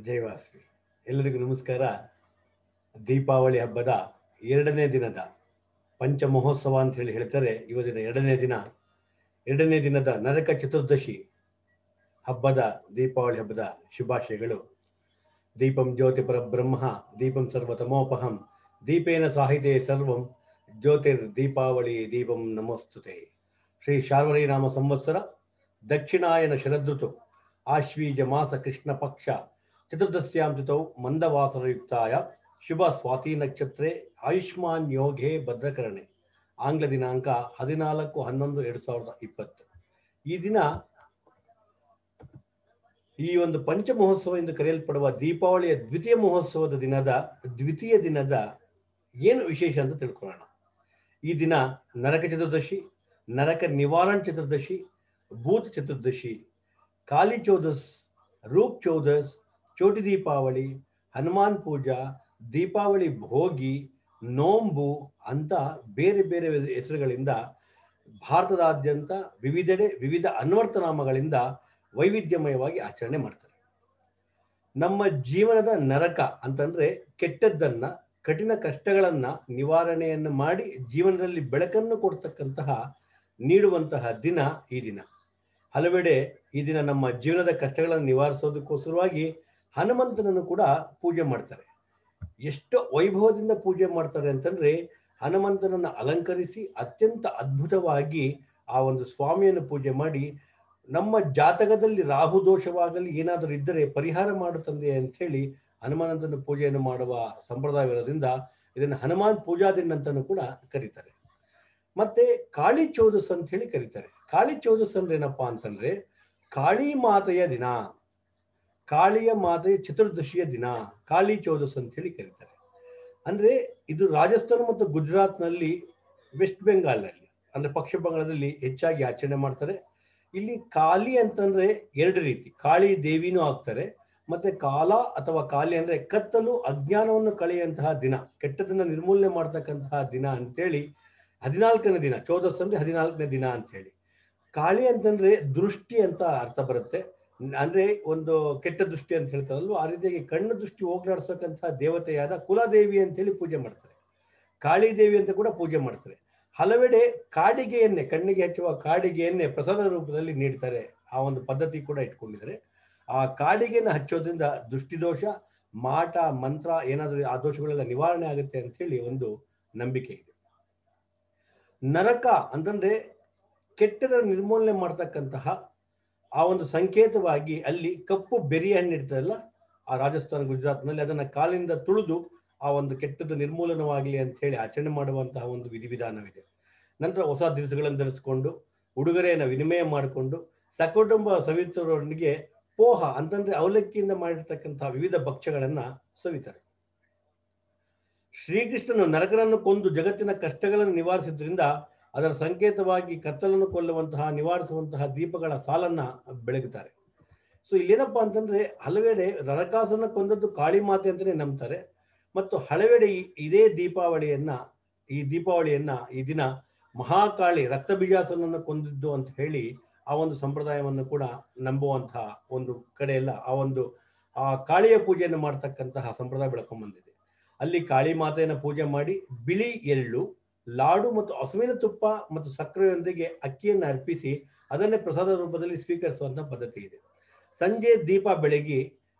ಜೈವಾಸ್ವಿ. ಎಲ್ಲರಿಗೂ ನಮಸ್ಕಾರ. ದೀಪಾವಳಿ ಹಬ್ಬದ ಎರಡನೇ ದಿನದ ಪಂಚ ಮಹೋತ್ಸವ ಅಂತ ಹೇಳ್ತಾರೆ. ಇವತ್ತಿನ ಎರಡನೇ ದಿನದ ನರಕ ಚತುರ್ದಶಿ ಹಬ್ಬದ ದೀಪಾವಳಿ ಹಬ್ಬದ ಶುಭಾಶಯಗಳು. ದೀಪಂ ಜ್ಯೋತಿ ಪರಬ್ರಹ್ಮ ದೀಪಂ ಸರ್ವತಮೋಪಹಂ ದೀಪೇನ ಸಾಹಿತೆ ಸರ್ವಂ ಜ್ಯೋತಿರ್ ದೀಪಾವಳಿ ದೀಪಂ ನಮೋಸ್ತುತೆ. ಶ್ರೀ ಶಾರ್ವರಿ ನಾಮ ಸಂವತ್ಸರ ದಕ್ಷಿಣಾಯನ ಶರದೃತು ಆಶ್ವೀಜ ಮಾಸ ಕೃಷ್ಣ ಪಕ್ಷ ಚತುರ್ದಶ್ಯಾಂ ತಿಥೌ ಮಂದವಾಸರಯುಕ್ತಾಯ ಶುಭ ಸ್ವಾತಿ ನಕ್ಷತ್ರೆ ಆಯುಷ್ಮಾನ್ ಯೋಗೇ ಭದ್ರಕರಣೆ. ಆಂಗ್ಲ ದಿನಾಂಕ 14/11/2020. ಈ ದಿನ ಈ ಒಂದು ಪಂಚ ಮಹೋತ್ಸವ ಎಂದು ಕರೆಯಲ್ಪಡುವ ದೀಪಾವಳಿಯ ದ್ವಿತೀಯ ದಿನದ ಏನು ವಿಶೇಷ ಅಂತ ತಿಳ್ಕೊಳ್ಳೋಣ. ಈ ದಿನ ನರಕ ಚತುರ್ದಶಿ, ನರಕ ನಿವಾರಣ್ ಚತುರ್ದಶಿ, ಭೂತ್ ಚತುರ್ದಶಿ, ಕಾಲಿ ಚೌದಸ್, ರೂಪ್ ಚೌದಸ್, ಚೋಟಿ ದೀಪಾವಳಿ, ಹನುಮಾನ್ ಪೂಜಾ, ದೀಪಾವಳಿ ಭೋಗಿ, ನೋಂಬು ಅಂತ ಬೇರೆ ಬೇರೆ ಹೆಸರುಗಳಿಂದ ಭಾರತದಾದ್ಯಂತ ವಿವಿಧೆಡೆ ವಿವಿಧ ಅನ್ವರ್ಥನಾಮಗಳಿಂದ ವೈವಿಧ್ಯಮಯವಾಗಿ ಆಚರಣೆ ಮಾಡ್ತಾರೆ. ನಮ್ಮ ಜೀವನದ ನರಕ ಅಂತಂದ್ರೆ ಕೆಟ್ಟದ್ದನ್ನ, ಕಠಿಣ ಕಷ್ಟಗಳನ್ನ ನಿವಾರಣೆಯನ್ನು ಮಾಡಿ ಜೀವನದಲ್ಲಿ ಬೆಳಕನ್ನು ಕೊಡ್ತಕ್ಕಂತಹ ನೀಡುವಂತಹ ದಿನ ಈ ದಿನ. ಹಲವೆಡೆ ಈ ದಿನ ನಮ್ಮ ಜೀವನದ ಕಷ್ಟಗಳನ್ನು ನಿವಾರಿಸೋದಕ್ಕೋಸ್ಕರವಾಗಿ ಹನುಮಂತನನ್ನು ಕೂಡ ಪೂಜೆ ಮಾಡ್ತಾರೆ. ಎಷ್ಟು ವೈಭವದಿಂದ ಪೂಜೆ ಮಾಡ್ತಾರೆ ಅಂತಂದ್ರೆ, ಹನುಮಂತನನ್ನ ಅಲಂಕರಿಸಿ ಅತ್ಯಂತ ಅದ್ಭುತವಾಗಿ ಆ ಒಂದು ಸ್ವಾಮಿಯನ್ನು ಪೂಜೆ ಮಾಡಿ, ನಮ್ಮ ಜಾತಕದಲ್ಲಿ ರಾಹು ದೋಷವಾಗಲಿ ಏನಾದರೂ ಇದ್ದರೆ ಪರಿಹಾರ ಮಾಡುತ್ತಂದೆ ಅಂತ ಹೇಳಿ ಹನುಮಂತನ ಪೂಜೆಯನ್ನು ಮಾಡುವ ಸಂಪ್ರದಾಯವಿರೋದ್ರಿಂದ ಇದನ್ನು ಹನುಮಾನ್ ಪೂಜಾ ದಿನ ಅಂತಾನೂ ಕೂಡ ಕರೀತಾರೆ. ಮತ್ತೆ ಕಾಳಿ ಚೌದಸ್ ಅಂತ ಹೇಳಿ ಕರೀತಾರೆ. ಕಾಳಿ ಚೌದಸ್ ಅಂದ್ರೆ ಏನಪ್ಪಾ ಅಂತಂದ್ರೆ ಕಾಳಿ ಮಾತೆಯ ದಿನ, ಕಾಳಿಯ ಮಾತೆಯ ಚತುರ್ದಶಿಯ ದಿನ ಕಾಳಿ ಚೌದಸ್ ಅಂತ ಹೇಳಿ ಕರೀತಾರೆ. ಅಂದ್ರೆ ಇದು ರಾಜಸ್ಥಾನ ಮತ್ತು ಗುಜರಾತ್ನಲ್ಲಿ, ವೆಸ್ಟ್ ಬೆಂಗಾಲ್ನಲ್ಲಿ ಅಂದ್ರೆ ಪಶ್ಚಿಮ ಬಂಗಾಳದಲ್ಲಿ ಹೆಚ್ಚಾಗಿ ಆಚರಣೆ ಮಾಡ್ತಾರೆ. ಇಲ್ಲಿ ಕಾಳಿ ಅಂತಂದ್ರೆ ಎರಡು ರೀತಿ, ಕಾಳಿ ದೇವಿನೂ ಆಗ್ತಾರೆ, ಮತ್ತೆ ಕಾಲ ಅಥವಾ ಕಾಳಿ ಅಂದ್ರೆ ಕತ್ತಲು ಅಜ್ಞಾನವನ್ನು ಕಳೆಯುವಂತಹ ದಿನ, ಕೆಟ್ಟದನ್ನ ನಿರ್ಮೂಲನೆ ಮಾಡ್ತಕ್ಕಂತಹ ದಿನ ಅಂತೇಳಿ 14ನೇ ದಿನ. ಚೌದಸ್ ಅಂದ್ರೆ 14ನೇ ದಿನ ಅಂತ ಹೇಳಿ. ಕಾಳಿ ಅಂತಂದ್ರೆ ದೃಷ್ಟಿ ಅಂತ ಅರ್ಥ ಬರುತ್ತೆ. ಅಂದ್ರೆ ಒಂದು ಕೆಟ್ಟ ದೃಷ್ಟಿ ಅಂತ ಹೇಳ್ತಾರಲ್ವ, ಆ ರೀತಿಯಾಗಿ ಕಣ್ಣು ದೃಷ್ಟಿ ಹೋಗ್ಲಾಡ್ಸಕ್ಕಂತಹ ದೇವತೆಯಾದ ಕುಲದೇವಿ ಅಂತ ಹೇಳಿ ಪೂಜೆ ಮಾಡ್ತಾರೆ. ಕಾಳಿ ದೇವಿ ಅಂತ ಕೂಡ ಪೂಜೆ ಮಾಡ್ತಾರೆ. ಹಲವೆಡೆ ಕಾಡಿಗೆಯನ್ನೇ, ಕಣ್ಣಿಗೆ ಹಚ್ಚುವ ಕಾಡಿಗೆಯನ್ನೇ ಪ್ರಸಾದ ರೂಪದಲ್ಲಿ ನೀಡ್ತಾರೆ. ಆ ಒಂದು ಪದ್ಧತಿ ಕೂಡ ಇಟ್ಕೊಂಡಿದ್ದಾರೆ. ಆ ಕಾಡಿಗೆಯನ್ನು ಹಚ್ಚೋದ್ರಿಂದ ದೃಷ್ಟಿದೋಷ, ಮಾಟ, ಮಂತ್ರ ಏನಾದರೂ ಆ ದೋಷಗಳೆಲ್ಲ ನಿವಾರಣೆ ಆಗುತ್ತೆ ಅಂತ ಹೇಳಿ ಒಂದು ನಂಬಿಕೆ ಇದೆ. ನರಕ ಅಂತಂದ್ರೆ ಕೆಟ್ಟದ ನಿರ್ಮೂಲನೆ ಮಾಡ್ತಕ್ಕಂತಹ ಆ ಒಂದು ಸಂಕೇತವಾಗಿ ಅಲ್ಲಿ ಕಪ್ಪು ಬೆರಿ ಹಣ್ಣು ಇರ್ತದಲ್ಲ, ಆ ರಾಜಸ್ಥಾನ ಗುಜರಾತ್ನಲ್ಲಿ ಅದನ್ನ ಕಾಲಿಂದ ತುಳಿದು ಆ ಒಂದು ಕೆಟ್ಟದ್ದು ನಿರ್ಮೂಲನವಾಗಲಿ ಅಂತ ಹೇಳಿ ಆಚರಣೆ ಮಾಡುವಂತಹ ಒಂದು ವಿಧಿವಿಧಾನವಿದೆ. ನಂತರ ಹೊಸ ದಿವಸಗಳನ್ನು ಧರಿಸಿಕೊಂಡು ಉಡುಗೊರೆಯನ್ನು ವಿನಿಮಯ ಮಾಡಿಕೊಂಡು ಸಕುಟುಂಬ ಸವಿತರೊಂದಿಗೆ ಪೋಹ ಅಂತಂದ್ರೆ ಅವಲಕ್ಕಿಯಿಂದ ಮಾಡಿರ್ತಕ್ಕಂತಹ ವಿವಿಧ ಭಕ್ಷ್ಯಗಳನ್ನ ಸವಿತಾರೆ. ಶ್ರೀಕೃಷ್ಣನು ನರಕನನ್ನು ಕೊಂದು ಜಗತ್ತಿನ ಕಷ್ಟಗಳನ್ನು ನಿವಾರಿಸಿದ್ರಿಂದ ಅದರ ಸಂಕೇತವಾಗಿ ಕತ್ತಲನ್ನು ಕೊಲ್ಲುವಂತಹ, ನಿವಾರಿಸುವಂತಹ ದೀಪಗಳ ಸಾಲನ್ನ ಬೆಳಗುತ್ತಾರೆ. ಸೊ ಇಲ್ಲೇನಪ್ಪಾ ಅಂತಂದ್ರೆ ಹಲವೆಡೆ ನರಕಾಸನ ಕೊಂದದ್ದು ಕಾಳಿ ಮಾತೆ ಅಂತಾನೆ ನಂಬ್ತಾರೆ. ಮತ್ತು ಹಲವೆಡೆ ಇದೇ ದೀಪಾವಳಿಯನ್ನ ಈ ದಿನ ಮಹಾಕಾಳಿ ರಕ್ತಬೀಜಾಸನನ್ನು ಕೊಂದಿದ್ದು ಅಂತ ಹೇಳಿ ಆ ಒಂದು ಸಂಪ್ರದಾಯವನ್ನು ಕೂಡ ನಂಬುವಂತಹ ಒಂದು ಕಡೆಯೆಲ್ಲ ಆ ಕಾಳಿಯ ಪೂಜೆಯನ್ನು ಮಾಡ್ತಕ್ಕಂತಹ ಸಂಪ್ರದಾಯ ಬೆಳ್ಕೊಂಡ್ ಬಂದಿದೆ. ಅಲ್ಲಿ ಕಾಳಿ ಮಾತೆಯನ್ನು ಪೂಜೆ ಮಾಡಿ ಬಿಳಿ ಎಳ್ಳು, ಲಾಡು ಮತ್ತು ಹಸುವಿನ ತುಪ್ಪ ಮತ್ತು ಸಕ್ಕರೆಯೊಂದಿಗೆ ಅಕ್ಕಿಯನ್ನು ಅರ್ಪಿಸಿ ಅದನ್ನೇ ಪ್ರಸಾದ ರೂಪದಲ್ಲಿ ಸ್ವೀಕರಿಸುವಂತಹ ಪದ್ಧತಿ ಇದೆ. ಸಂಜೆ ದೀಪ ಬೆಳಗಿ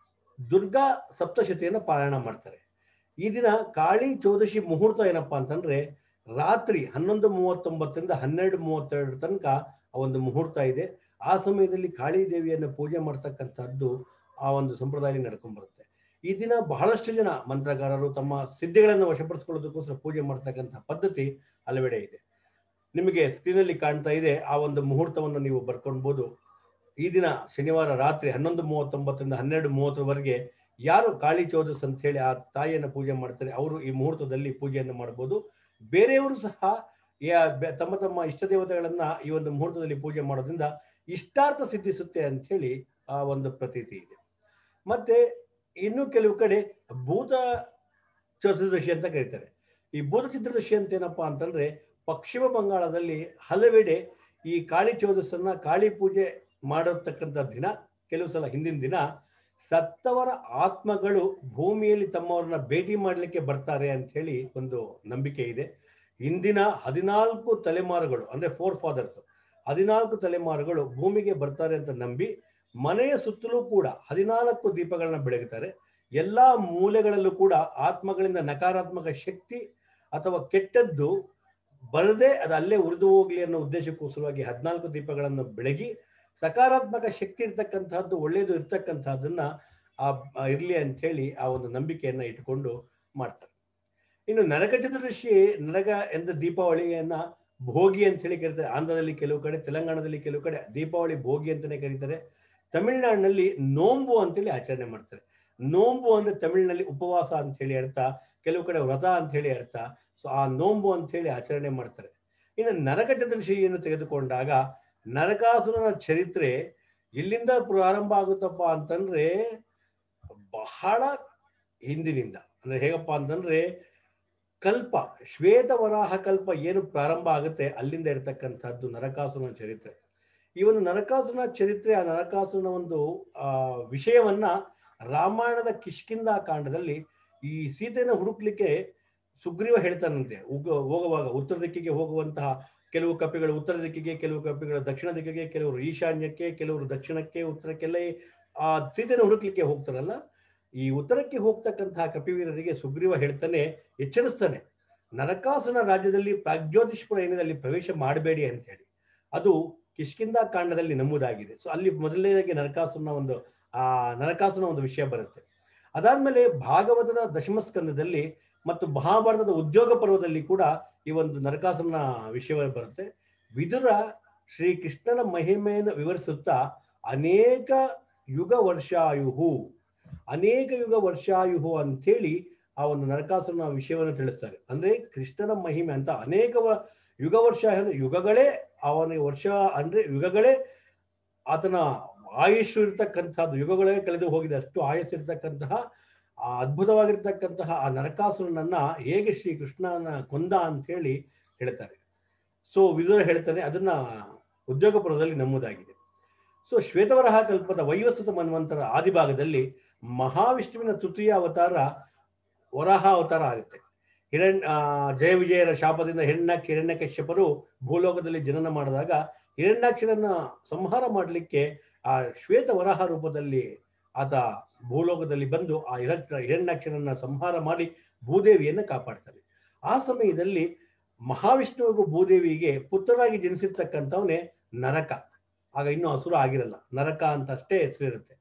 ದುರ್ಗಾ ಸಪ್ತಶತಿಯನ್ನು ಪಾರಾಯಣ ಮಾಡ್ತಾರೆ. ಈ ದಿನ ಕಾಳಿ ಚೌದಶಿ ಮುಹೂರ್ತ ಏನಪ್ಪಾ ಅಂತಂದ್ರೆ ರಾತ್ರಿ 11:39 12:32 ತನಕ ಆ ಒಂದು ಮುಹೂರ್ತ ಇದೆ. ಆ ಸಮಯದಲ್ಲಿ ಕಾಳಿ ದೇವಿಯನ್ನು ಪೂಜೆ ಮಾಡ್ತಕ್ಕಂಥದ್ದು ಆ ಒಂದು ಸಂಪ್ರದಾಯ ನಡ್ಕೊಂಡ್ ಬರುತ್ತೆ. ಈ ದಿನ ಬಹಳಷ್ಟು ಜನ ಮಂತ್ರಗಾರರು ತಮ್ಮ ಸಿದ್ಧಿಗಳನ್ನು ವಶಪಡಿಸಿಕೊಳ್ಳೋದಕ್ಕೋಸ್ಕರ ಪೂಜೆ ಮಾಡ್ತಕ್ಕಂಥ ಪದ್ಧತಿ ಹಲವೆಡೆ ಇದೆ. ನಿಮಗೆ ಸ್ಕ್ರೀನಲ್ಲಿ ಕಾಣ್ತಾ ಇದೆ, ಆ ಒಂದು ಮುಹೂರ್ತವನ್ನು ನೀವು ಬರ್ಕೊಳ್ಬಹುದು. ಈ ದಿನ ಶನಿವಾರ ರಾತ್ರಿ 11:39 12:30 ಯಾರು ಕಾಳಿ ಚೌದಸ್ ಅಂತ ಹೇಳಿ ಆ ತಾಯಿಯನ್ನು ಪೂಜೆ ಮಾಡ್ತಾರೆ ಅವರು ಈ ಮುಹೂರ್ತದಲ್ಲಿ ಪೂಜೆಯನ್ನು ಮಾಡಬಹುದು. ಬೇರೆಯವರು ಸಹ ತಮ್ಮ ತಮ್ಮ ಇಷ್ಟ ದೇವತೆಗಳನ್ನ ಈ ಒಂದು ಮುಹೂರ್ತದಲ್ಲಿ ಪೂಜೆ ಮಾಡೋದ್ರಿಂದ ಇಷ್ಟಾರ್ಥ ಸಿದ್ಧಿಸುತ್ತೆ ಅಂತ ಹೇಳಿ ಆ ಒಂದು ಪ್ರತೀತಿ ಇದೆ. ಮತ್ತೆ ಇನ್ನು ಕೆಲವು ಕಡೆ ಭೂತ ಚತುರ್ದಶಿ ಅಂತ ಕರೀತಾರೆ. ಈ ಭೂತ ಚತುರ್ದಶಿ ಅಂತ ಏನಪ್ಪಾ ಅಂತಂದ್ರೆ ಪಶ್ಚಿಮ ಬಂಗಾಳದಲ್ಲಿ ಹಲವೆಡೆ ಈ ಕಾಳಿ ಚೌದಸನ್ನ ಕಾಳಿ ಪೂಜೆ ಮಾಡತಕ್ಕಂಥ ದಿನ, ಕೆಲವು ಸಲ ಹಿಂದಿನ ದಿನ ಸತ್ತವರ ಆತ್ಮಗಳು ಭೂಮಿಯಲ್ಲಿ ತಮ್ಮವ್ರನ್ನ ಭೇಟಿ ಮಾಡಲಿಕ್ಕೆ ಬರ್ತಾರೆ ಅಂತ ಹೇಳಿ ಒಂದು ನಂಬಿಕೆ ಇದೆ. ಇಂದಿನ 14 ತಲೆಮಾರುಗಳು ಅಂದ್ರೆ 4 ಫಾದರ್ಸ್ 14 ತಲೆಮಾರುಗಳು ಭೂಮಿಗೆ ಬರ್ತಾರೆ ಅಂತ ನಂಬಿ ಮನೆಯ ಸುತ್ತಲೂ ಕೂಡ 14 ದೀಪಗಳನ್ನ ಬೆಳಗುತ್ತಾರೆ. ಎಲ್ಲಾ ಮೂಲೆಗಳಲ್ಲೂ ಕೂಡ ಆತ್ಮಗಳಿಂದ ನಕಾರಾತ್ಮಕ ಶಕ್ತಿ ಅಥವಾ ಕೆಟ್ಟದ್ದು ಬರದೆ ಅದು ಅಲ್ಲೇ ಉರಿದು ಹೋಗ್ಲಿ ಅನ್ನೋ ಉದ್ದೇಶಕ್ಕೋಸ್ಕರವಾಗಿ 14 ದೀಪಗಳನ್ನು ಬೆಳಗಿ ಸಕಾರಾತ್ಮಕ ಶಕ್ತಿ ಇರ್ತಕ್ಕಂತಹದ್ದು ಒಳ್ಳೆಯದು ಇರ್ತಕ್ಕಂತಹದನ್ನ ಇರ್ಲಿ ಅಂತ ಹೇಳಿ ಆ ಒಂದು ನಂಬಿಕೆಯನ್ನ ಇಟ್ಟುಕೊಂಡು ಮಾಡ್ತಾರೆ. ಇನ್ನು ನರಕ ಚತುರ್ದಶಿ, ನರಕ ಎಂದ ದೀಪಾವಳಿಯನ್ನ ಭೋಗಿ ಅಂತ ಹೇಳಿ ಕರೀತಾರೆ. ಆಂಧ್ರದಲ್ಲಿ ಕೆಲವು ಕಡೆ, ತೆಲಂಗಾಣದಲ್ಲಿ ಕೆಲವು ಕಡೆ ದೀಪಾವಳಿ ಭೋಗಿ ಅಂತಾನೆ ಕರೀತಾರೆ. ತಮಿಳುನಾಡಿನಲ್ಲಿ ನೋಂಬು ಅಂತೇಳಿ ಆಚರಣೆ ಮಾಡ್ತಾರೆ. ನೋಂಬು ಅಂದ್ರೆ ತಮಿಳಿನಲ್ಲಿ ಉಪವಾಸ ಅಂತ ಹೇಳಿ ಅರ್ಥ, ಕೆಲವು ಕಡೆ ವ್ರತ ಅಂತ ಹೇಳಿ ಅರ್ಥ. ಸೊ ಆ ನೋಂಬು ಅಂತ ಹೇಳಿ ಆಚರಣೆ ಮಾಡ್ತಾರೆ. ಇನ್ನು ನರಕ ಚತುರ್ದಶಿಯನ್ನು ತೆಗೆದುಕೊಂಡಾಗ ನರಕಾಸುರನ ಚರಿತ್ರೆ ಎಲ್ಲಿಂದ ಪ್ರಾರಂಭ ಆಗುತ್ತಪ್ಪ ಅಂತಂದ್ರೆ ಬಹಳ ಹಿಂದಿನಿಂದ. ಅಂದ್ರೆ ಹೇಗಪ್ಪ ಅಂತಂದ್ರೆ ಕಲ್ಪ, ಶ್ವೇತವರಾಹ ಕಲ್ಪ ಏನು ಪ್ರಾರಂಭ ಆಗುತ್ತೆ ಅಲ್ಲಿಂದ ಇರತಕ್ಕಂಥದ್ದು ನರಕಾಸುರನ ಚರಿತ್ರೆ. ಈ ಒಂದು ನರಕಾಸುರನ ಚರಿತ್ರೆ, ಆ ನರಕಾಸುರನ ಒಂದು ವಿಷಯವನ್ನ ರಾಮಾಯಣದ ಕಿಷ್ಕಿಂಧ ಕಾಂಡದಲ್ಲಿ ಈ ಸೀತೆಯನ್ನು ಹುಡುಕ್ಲಿಕ್ಕೆ ಸುಗ್ರೀವ ಹೇಳ್ತಾನಂತೆ. ಹೋಗುವಾಗ ಉತ್ತರ ದಿಕ್ಕಿಗೆ ಹೋಗುವಂತಹ ಕೆಲವು ಕಪಿಗಳು ಉತ್ತರ ದಿಕ್ಕಿಗೆ, ಕೆಲವು ಕಪಿಗಳು ದಕ್ಷಿಣ ದಿಕ್ಕಿಗೆ, ಕೆಲವರು ಈಶಾನ್ಯಕ್ಕೆ, ಕೆಲವರು ದಕ್ಷಿಣಕ್ಕೆ, ಉತ್ತರಕ್ಕೆಲ್ಲ ಆ ಸೀತೆಯನ್ನು ಹುಡುಕ್ಲಿಕ್ಕೆ ಹೋಗ್ತಾರಲ್ಲ. ಈ ಉತ್ತರಕ್ಕೆ ಹೋಗ್ತಕ್ಕಂತಹ ಕಪಿವೀರರಿಗೆ ಸುಗ್ರೀವ ಹೇಳ್ತಾನೆ, ಎಚ್ಚರಿಸ್ತಾನೆ, ನರಕಾಸುರನ ರಾಜ್ಯದಲ್ಲಿ ಪ್ರಾಗ್ಜ್ಯೋತಿಷ್ಪುರ ಏನಿದೆ ಅಲ್ಲಿ ಪ್ರವೇಶ ಮಾಡಬೇಡಿ ಅಂತ ಹೇಳಿ. ಅದು ಕಿಷ್ಕಿಂಧ ಕಾಂಡದಲ್ಲಿ ನಮೂದಾಗಿದೆ. ಸೊ ಅಲ್ಲಿ ಮೊದಲನೇದಾಗಿ ನರಕಾಸುರನ ಒಂದು ವಿಷಯ ಬರುತ್ತೆ. ಅದಾದ್ಮೇಲೆ ಭಾಗವತದ ದಶಮಸ್ಕಂದದಲ್ಲಿ ಮತ್ತು ಮಹಾಭಾರತದ ಉದ್ಯೋಗ ಪರ್ವದಲ್ಲಿ ಕೂಡ ಈ ಒಂದು ನರಕಾಸುರನ ವಿಷಯ ಬರುತ್ತೆ. ವಿದುರ ಶ್ರೀಕೃಷ್ಣನ ಮಹಿಮೆಯನ್ನು ವಿವರಿಸುತ್ತಾ ಅನೇಕ ಯುಗ ವರ್ಷಾಯುಹು ಅಂತೇಳಿ ಆ ಒಂದು ನರಕಾಸುರನ ವಿಷಯವನ್ನು ತಿಳಿಸ್ತಾರೆ. ಅಂದ್ರೆ ಕೃಷ್ಣನ ಮಹಿಮೆ ಅಂತ ಅನೇಕ ಯುಗ ವರ್ಷ ಅಂದ್ರೆ ಯುಗಗಳೇ, ಅವನಿಗೆ ವರ್ಷ ಅಂದ್ರೆ ಯುಗಗಳೇ ಆತನ ಆಯುಷ್ ಇರ್ತಕ್ಕಂಥದ್ದು, ಯುಗಗಳೇ ಕಳೆದು ಹೋಗಿದೆ, ಅಷ್ಟು ಆಯುಷ್ ಇರ್ತಕ್ಕಂತಹ ಆ ಅದ್ಭುತವಾಗಿರ್ತಕ್ಕಂತಹ ಆ ನರಕಾಸುರನನ್ನ ಹೇಗೆ ಶ್ರೀ ಕೃಷ್ಣನ ಕೊಂದ ಅಂತ ಹೇಳಿ ಹೇಳ್ತಾರೆ. ಸೊ ವಿದುರ ಹೇಳ್ತಾನೆ, ಅದನ್ನ ಉದ್ಯೋಗ ಪರ್ವದಲ್ಲಿ ನಮೂದಾಗಿದೆ. ಸೊ ಶ್ವೇತವರಾಹ ಕಲ್ಪದ ವೈವಸ್ವತ ಮನ್ವಂತರ ಆದಿಭಾಗದಲ್ಲಿ ಮಹಾವಿಷ್ಣುವಿನ ತೃತೀಯ ಅವತಾರ ವರಾಹ ಅವತಾರ ಆಗುತ್ತೆ. ಜಯ ವಿಜಯರ ಶಾಪದಿಂದ ಹಿರಣ್ಯಕಶ್ಯಪರು ಭೂಲೋಕದಲ್ಲಿ ಜನನ ಮಾಡಿದಾಗ ಹಿರಣ್ಯಾಕ್ಷರನ್ನ ಸಂಹಾರ ಮಾಡಲಿಕ್ಕೆ ಆ ಶ್ವೇತ ವರಾಹ ರೂಪದಲ್ಲಿ ಆತ ಭೂಲೋಕದಲ್ಲಿ ಬಂದು ಆ ಹಿರಣ್ಯಾಕ್ಷರನ್ನ ಸಂಹಾರ ಮಾಡಿ ಭೂದೇವಿಯನ್ನ ಕಾಪಾಡ್ತಾನೆ. ಆ ಸಮಯದಲ್ಲಿ ಮಹಾವಿಷ್ಣುವಿಗೂ ಭೂದೇವಿಗೆ ಪುತ್ರರಾಗಿ ಜನಿಸಿರ್ತಕ್ಕಂಥವನೇ ನರಕ. ಆಗ ಇನ್ನೂ ಹಸುರ ಆಗಿರಲ್ಲ, ನರಕ ಅಂತ ಅಷ್ಟೇ ಹೆಸರಿರುತ್ತೆ.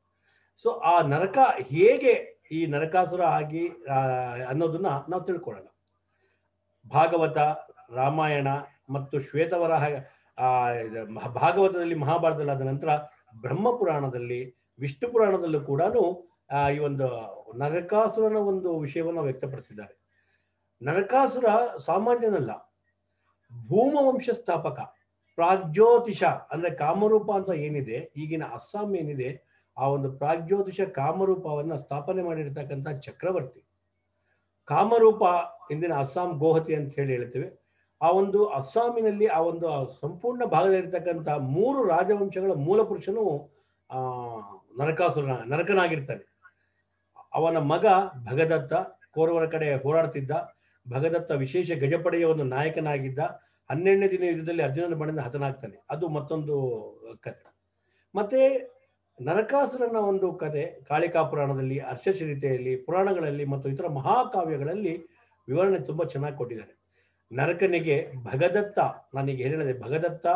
ಸೊ ಆ ನರಕ ಹೇಗೆ ಈ ನರಕಾಸುರ ಆಗಿ ಅನ್ನೋದನ್ನ ನಾವು ತಿಳ್ಕೊಳ್ಳೋಣ. ಭಾಗವತ, ರಾಮಾಯಣ ಮತ್ತು ಶ್ವೇತವರಾಹ, ಭಾಗವತದಲ್ಲಿ, ಮಹಾಭಾರತದಲ್ಲಿ, ಆದ ನಂತರ ಬ್ರಹ್ಮ ಪುರಾಣದಲ್ಲಿ, ವಿಷ್ಣು ಪುರಾಣದಲ್ಲೂ ಕೂಡ ಈ ಒಂದು ನರಕಾಸುರನ ಒಂದು ವಿಷಯವನ್ನು ವ್ಯಕ್ತಪಡಿಸಿದ್ದಾರೆ. ನರಕಾಸುರ ಸಾಮಾನ್ಯನಲ್ಲ, ಭೂಮವಂಶ ಸ್ಥಾಪಕ, ಪ್ರಾಗ್ಜ್ಯೋತಿಷ ಅಂದ್ರೆ ಕಾಮರೂಪ ಅಂತ ಏನಿದೆ, ಈಗಿನ ಅಸ್ಸಾಂ ಏನಿದೆ ಆ ಒಂದು ಪ್ರಾಗ್ಜ್ಯೋತಿಷ ಕಾಮರೂಪವನ್ನ ಸ್ಥಾಪನೆ ಮಾಡಿರ್ತಕ್ಕಂಥ ಚಕ್ರವರ್ತಿ. ಕಾಮರೂಪ ಇಂದಿನ ಅಸ್ಸಾಂ ಗೋಹತಿ ಅಂತ ಹೇಳಿ ಹೇಳ್ತೇವೆ. ಆ ಒಂದು ಅಸ್ಸಾಮಿನಲ್ಲಿ ಆ ಒಂದು ಸಂಪೂರ್ಣ ಭಾಗದಲ್ಲಿರ್ತಕ್ಕಂಥ 3 ರಾಜವಂಶಗಳ ಮೂಲ ಪುರುಷನು ನರಕನಾಗಿರ್ತಾನೆ. ಅವನ ಮಗ ಭಗದತ್ತ ಕೌರವರ ಕಡೆ ಹೋರಾಡ್ತಿದ್ದ. ಭಗದತ್ತ ವಿಶೇಷ ಗಜಪಡೆಯ ಒಂದು ನಾಯಕನಾಗಿದ್ದ. 12ನೇ ದಿನ ಯುದ್ಧದಲ್ಲಿ ಅರ್ಜುನನ ಬಣದಿಂದ ಹತನಾಗ್ತಾನೆ. ಅದು ಮತ್ತೊಂದು ಕಥೆ. ಮತ್ತೆ ನರಕಾಸುರನ ಒಂದು ಕಥೆ ಕಾಳಿಕಾ ಪುರಾಣದಲ್ಲಿ, ಹರ್ಷಚರಿತೆಯಲ್ಲಿ, ಪುರಾಣಗಳಲ್ಲಿ ಮತ್ತು ಇತರ ಮಹಾಕಾವ್ಯಗಳಲ್ಲಿ ವಿವರಣೆ ತುಂಬಾ ಚೆನ್ನಾಗಿ ಕೊಟ್ಟಿದ್ದಾರೆ. ನರಕನಿಗೆ ಭಗದತ್ತ, ನನಗೆ ಹೇಳಿದೆ, ಭಗದತ್ತ,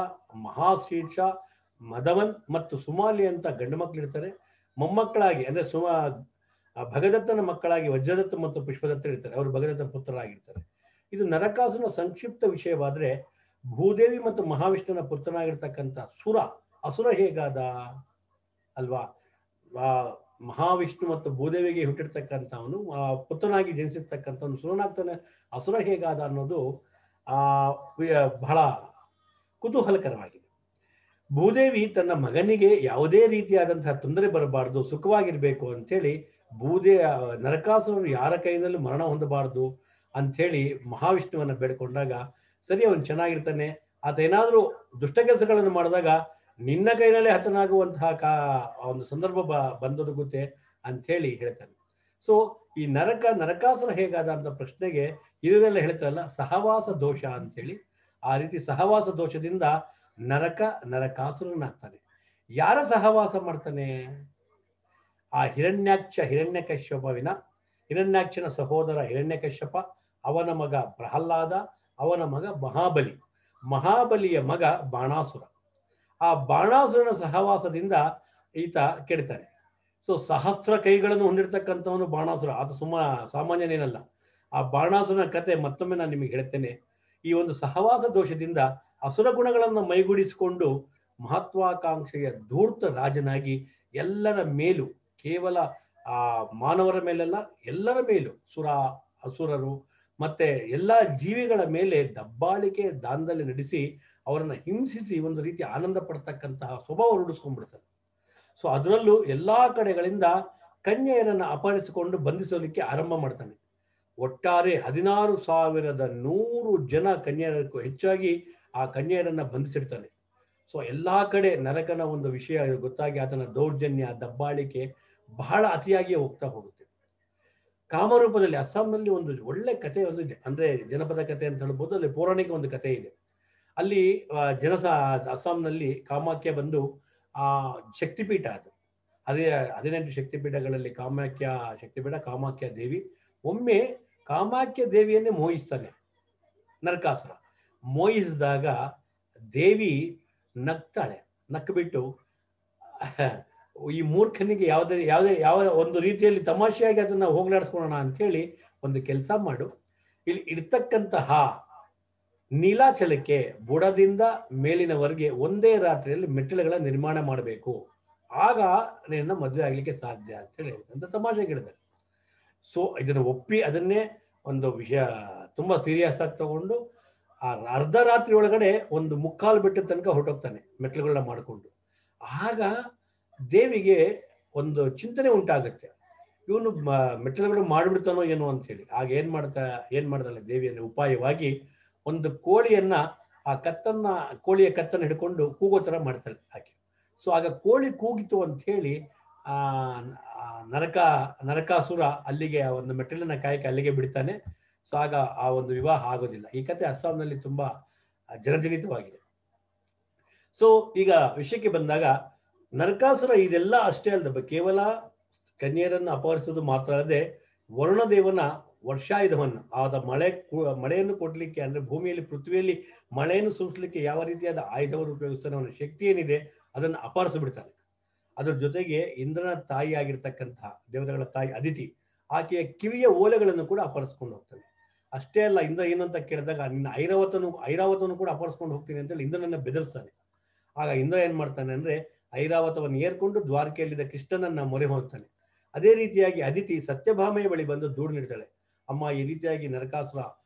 ಮಹಾಶೀರ್ಷ, ಮದವನ್ ಮತ್ತು ಸುಮಾಲಿ ಅಂತ ಗಂಡು ಮಕ್ಕಳು ಇರ್ತಾರೆ. ಮೊಮ್ಮಕ್ಕಳಾಗಿ ಅಂದ್ರೆ ಭಗದತ್ತನ ಮಕ್ಕಳಾಗಿ ವಜ್ರದತ್ತ ಮತ್ತು ಪುಷ್ಪದತ್ತ ಇರ್ತಾರೆ. ಅವರು ಭಗದತ್ತನ ಪುತ್ರರಾಗಿರ್ತಾರೆ. ಇದು ನರಕಾಸುರನ ಸಂಕ್ಷಿಪ್ತ ವಿಷಯವಾದ್ರೆ, ಭೂದೇವಿ ಮತ್ತು ಮಹಾವಿಷ್ಣುವಿನ ಪುತ್ರನಾಗಿರ್ತಕ್ಕಂಥ ಅಸುರ ಹೇಗಾದ ಅಲ್ವಾ? ಮಹಾವಿಷ್ಣು ಮತ್ತು ಭೂದೇವಿಗೆ ಹುಟ್ಟಿರ್ತಕ್ಕಂಥವನು ಪುತ್ರನಾಗಿ ಜನಿಸಿರ್ತಕ್ಕಂಥವನು ಸುರನಾಗ್ತಾನೆ. ಅಸುರ ಹೇಗಾದ ಅನ್ನೋದು ಬಹಳ ಕುತೂಹಲಕರವಾಗಿದೆ. ಭೂದೇವಿ ತನ್ನ ಮಗನಿಗೆ ಯಾವುದೇ ರೀತಿಯಾದಂತಹ ತೊಂದರೆ ಬರಬಾರ್ದು, ಸುಖವಾಗಿರ್ಬೇಕು ಅಂತೇಳಿ ನರಕಾಸುರನು ಯಾರ ಕೈಯಿಂದಲೂ ಮರಣ ಹೊಂದಬಾರ್ದು ಅಂಥೇಳಿ ಮಹಾವಿಷ್ಣುವನ್ನ ಬೇಡ್ಕೊಂಡಾಗ, ಸರಿ ಅವನು ಚೆನ್ನಾಗಿರ್ತಾನೆ, ಆತ ಏನಾದ್ರೂ ದುಷ್ಟ ಕೆಲಸಗಳನ್ನು ಮಾಡಿದಾಗ ನಿನ್ನ ಕೈನಲ್ಲೇ ಹತನಾಗುವಂತಹ ಒಂದು ಸಂದರ್ಭ ಬಂದೊದಗುತ್ತೆ. ಅಂಥೇಳಿ ಹೇಳ್ತಾನೆ. ಸೊ ಈ ನರಕಾಸುರ ಹೇಗಾದ ಅಂತ ಪ್ರಶ್ನೆಗೆ ಹಿರಿಯರೆಲ್ಲ ಹೇಳ್ತಾರಲ್ಲ, ಸಹವಾಸ ದೋಷ ಅಂತೇಳಿ. ಆ ರೀತಿ ಸಹವಾಸ ದೋಷದಿಂದ ನರಕಾಸುರನಾಗ್ತಾನೆ. ಯಾರ ಸಹವಾಸ ಮಾಡ್ತಾನೆ? ಆ ಹಿರಣ್ಯಾಕ್ಷನ ಸಹೋದರ ಹಿರಣ್ಯಕಶ್ಯಪ, ಅವನ ಮಗ ಪ್ರಹ್ಲಾದ, ಅವನ ಮಗ ಮಹಾಬಲಿಯ ಮಗ ಬಾಣಾಸುರ. ಆ ಬಾಣಾಸುರನ ಸಹವಾಸದಿಂದ ಈತ ಕೆಡ್ತಾನೆ. ಸೊ ಸಹಸ್ರ ಕೈಗಳನ್ನು ಹೊಂದಿರತಕ್ಕಂಥವನು ಬಾಣಾಸುರ. ಆತ ಸಾಮಾನ್ಯನೇನಲ್ಲ. ಆ ಬಾಣಾಸುರನ ಕತೆ ಮತ್ತೊಮ್ಮೆ ನಾನು ನಿಮಗೆ ಹೇಳ್ತೇನೆ. ಈ ಒಂದು ಸಹವಾಸ ದೋಷದಿಂದ ಅಸುರ ಗುಣಗಳನ್ನು ಮೈಗೂಡಿಸಿಕೊಂಡು ಮಹತ್ವಾಕಾಂಕ್ಷೆಯ ಧೂರ್ತ ರಾಜನಾಗಿ ಎಲ್ಲರ ಮೇಲೂ, ಕೇವಲ ಆ ಮಾನವರ ಮೇಲೆಲ್ಲ, ಎಲ್ಲರ ಮೇಲೂ, ಅಸುರರು ಮತ್ತೆ ಎಲ್ಲ ಜೀವಿಗಳ ಮೇಲೆ ದಬ್ಬಾಳಿಕೆ ದಾನದಲ್ಲಿ ನಡೆಸಿ ಅವರನ್ನ ಹಿಂಸಿಸಿ ಒಂದು ರೀತಿ ಆನಂದ ಪಡ್ತಕ್ಕಂತಹ ಸ್ವಭಾವ ರೂಢಿಸ್ಕೊಂಡ್ಬಿಡ್ತಾರೆ. ಸೊ ಅದರಲ್ಲೂ ಎಲ್ಲಾ ಕಡೆಗಳಿಂದ ಕನ್ಯೆಯರನ್ನ ಅಪಹರಿಸಿಕೊಂಡು ಬಂಧಿಸಲಿಕ್ಕೆ ಆರಂಭ ಮಾಡ್ತಾನೆ. ಒಟ್ಟಾರೆ 16,100 ಜನ ಕನ್ಯೆಯರಕ್ಕೂ ಹೆಚ್ಚಾಗಿ ಆ ಕನ್ಯೆಯರನ್ನ ಬಂಧಿಸಿಡ್ತಾನೆ. ಸೊ ಎಲ್ಲಾ ಕಡೆ ನರಕನ ಒಂದು ವಿಷಯ ಗೊತ್ತಾಗಿ ಆತನ ದೌರ್ಜನ್ಯ, ದಬ್ಬಾಳಿಕೆ ಬಹಳ ಅತಿಯಾಗಿಯೇ ಹೋಗ್ತಾ ಹೋಗುತ್ತೆ. ಕಾಮರೂಪದಲ್ಲಿ ಅಸ್ಸಾಂನಲ್ಲಿ ಒಂದು ಒಳ್ಳೆ ಕಥೆ ಒಂದಿದೆ, ಅಂದ್ರೆ ಜನಪದ ಕಥೆ ಅಂತ ಹೇಳ್ಬೋದು. ಅಲ್ಲಿ ಪೌರಾಣಿಕ ಒಂದು ಕಥೆ ಇದೆ. ಅಲ್ಲಿ ಅಸ್ಸಾಂನಲ್ಲಿ ಕಾಮಾಖ್ಯ ಬಂದು ಶಕ್ತಿಪೀಠ. ಅದು 18 ಶಕ್ತಿಪೀಠಗಳಲ್ಲಿ ಕಾಮಾಖ್ಯ ದೇವಿ. ಒಮ್ಮೆ ಕಾಮಾಖ್ಯ ದೇವಿಯನ್ನೇ ಮೋಹಿಸ್ತಾನೆ ನರಕಾಸುರ. ಮೋಹಿಸಿದಾಗ ದೇವಿ ನಗ್ತಾಳೆ. ನಕ್ಬಿಟ್ಟು ಈ ಮೂರ್ಖನಿಗೆ ಯಾವ ಒಂದು ರೀತಿಯಲ್ಲಿ ತಮಾಷೆಯಾಗಿ ಅದನ್ನ ಹೋಗ್ಲಾಡಿಸ್ಕೊಳ್ಳೋಣ ಅಂತೇಳಿ ಒಂದು ಕೆಲಸ ಮಾಡು, ಇಲ್ಲಿ ಇಡ್ತಕ್ಕಂತಹ ನೀಲಾಚಲಕ್ಕೆ ಬುಡದಿಂದ ಮೇಲಿನವರೆಗೆ ಒಂದೇ ರಾತ್ರಿಯಲ್ಲಿ ಮೆಟ್ಟಿಲುಗಳ ನಿರ್ಮಾಣ ಮಾಡಬೇಕು, ಆಗ ನಿನ್ನ ಮದುವೆ ಆಗ್ಲಿಕ್ಕೆ ಸಾಧ್ಯ ಅಂತ ಹೇಳಿ ಅಂತ ತಮಾಷೆಗೆ ಹೇಳಿದ್ದಾರೆ. ಸೊ ಇದನ್ನು ಒಪ್ಪಿ ಅದನ್ನೇ ಒಂದು ವಿಷಯ ತುಂಬಾ ಸೀರಿಯಸ್ ಆಗಿ ತಗೊಂಡು ಆ ಅರ್ಧ ರಾತ್ರಿ ಒಳಗಡೆ ಒಂದು ಮುಕ್ಕಾಲು ಬೆಟ್ಟದ ತನಕ ಹೊರಟೋಗ್ತಾನೆ ಮೆಟ್ಟಿಲುಗಳನ್ನ ಮಾಡಿಕೊಂಡು. ಆಗ ದೇವಿಗೆ ಒಂದು ಚಿಂತನೆ ಉಂಟಾಗುತ್ತೆ, ಇವನು ಮೆಟ್ಟಿಲುಗಳು ಮಾಡಿಬಿಡ್ತಾನೋ ಏನೋ ಅಂತ ಹೇಳಿ. ಆಗ ಏನ್ ಮಾಡ್ತಾಳೆ ದೇವಿಯನ್ನು ಉಪಾಯವಾಗಿ ಒಂದು ಕೋಳಿಯನ್ನ ಕೋಳಿಯ ಕತ್ತನ್ನು ಹಿಡ್ಕೊಂಡು ಕೂಗೋ ತರ ಮಾಡ್ತಾಳೆ ಆಕೆ. ಸೊ ಆಗ ಕೋಳಿ ಕೂಗಿತು ಅಂತ ಹೇಳಿ ನರಕಾಸುರ ಅಲ್ಲಿಗೆ ಒಂದು ಮೆಟ್ಟಿಲನ್ನ ಕಾಯಕ್ಕೆ ಅಲ್ಲಿಗೆ ಬಿಡ್ತಾನೆ. ಸೊ ಆಗ ಆ ಒಂದು ವಿವಾಹ ಆಗೋದಿಲ್ಲ. ಈ ಕತೆ ಅಸ್ಸಾಂನಲ್ಲಿ ತುಂಬಾ ಜನಜನಿತವಾಗಿದೆ. ಸೊ ಈಗ ವಿಷಯಕ್ಕೆ ಬಂದಾಗ ನರಕಾಸುರ ಇದೆಲ್ಲ ಅಷ್ಟೇ ಅಲ್ಲದ ಕೇವಲ ಕನ್ಯೆಯರನ್ನು ಅಪಹರಿಸೋದು ಮಾತ್ರ ಅಲ್ಲದೆ ವರುಣದೇವನ ವರ್ಷಾಯುಧವನ್ನು, ಆದ ಮಳೆಯನ್ನು ಕೊಡ್ಲಿಕ್ಕೆ, ಅಂದ್ರೆ ಭೂಮಿಯಲ್ಲಿ ಪೃಥ್ವಿಯಲ್ಲಿ ಮಳೆಯನ್ನು ಸುರಿಸಲಿಕ್ಕೆ ಯಾವ ರೀತಿಯಾದ ಆಯುಧವನ್ನು ಉಪಯೋಗಿಸ್ತಾನೆ, ಅವನ ಶಕ್ತಿ ಏನಿದೆ ಅದನ್ನು ಅಪಹರಿಸಿಬಿಡ್ತಾನೆ. ಅದ್ರ ಜೊತೆಗೆ ಇಂದ್ರನ ತಾಯಿ ಆಗಿರ್ತಕ್ಕಂತಹ ದೇವತೆಗಳ ತಾಯಿ ಅದಿತಿ, ಆಕೆಯ ಕಿವಿಯ ಓಲೆಗಳನ್ನು ಕೂಡ ಅಪಹರಿಸ್ಕೊಂಡು ಹೋಗ್ತಾನೆ. ಅಷ್ಟೇ ಅಲ್ಲ, ಇಂದ್ರ ಏನಂತ ಕೇಳಿದಾಗ ನಿನ್ನ ಐರಾವತನು ಕೂಡ ಅಪಹರಿಸ್ಕೊಂಡು ಹೋಗ್ತೀನಿ ಅಂತೇಳಿ ಇಂದ್ರನನ್ನ ಬೆದರಿಸ್ತಾನೆ. ಆಗ ಇಂದ್ರ ಏನ್ ಮಾಡ್ತಾನೆ ಅಂದ್ರೆ ಐರಾವತವನ್ನು ಏರ್ಕೊಂಡು ದ್ವಾರಕೆಯಲ್ಲಿದ್ದ ಕೃಷ್ಣನನ್ನ ಮೊರೆ ಹೋಗ್ತಾನೆ. ಅದೇ ರೀತಿಯಾಗಿ ಅದಿತಿ ಸತ್ಯಭಾಮೆಯ ಬಳಿ ಬಂದು ದೂರು ನೀಡ್ತಾಳೆ, ಅಮ್ಮ ಈ ರೀತಿಯಾಗಿ ನರಕಾಸುರ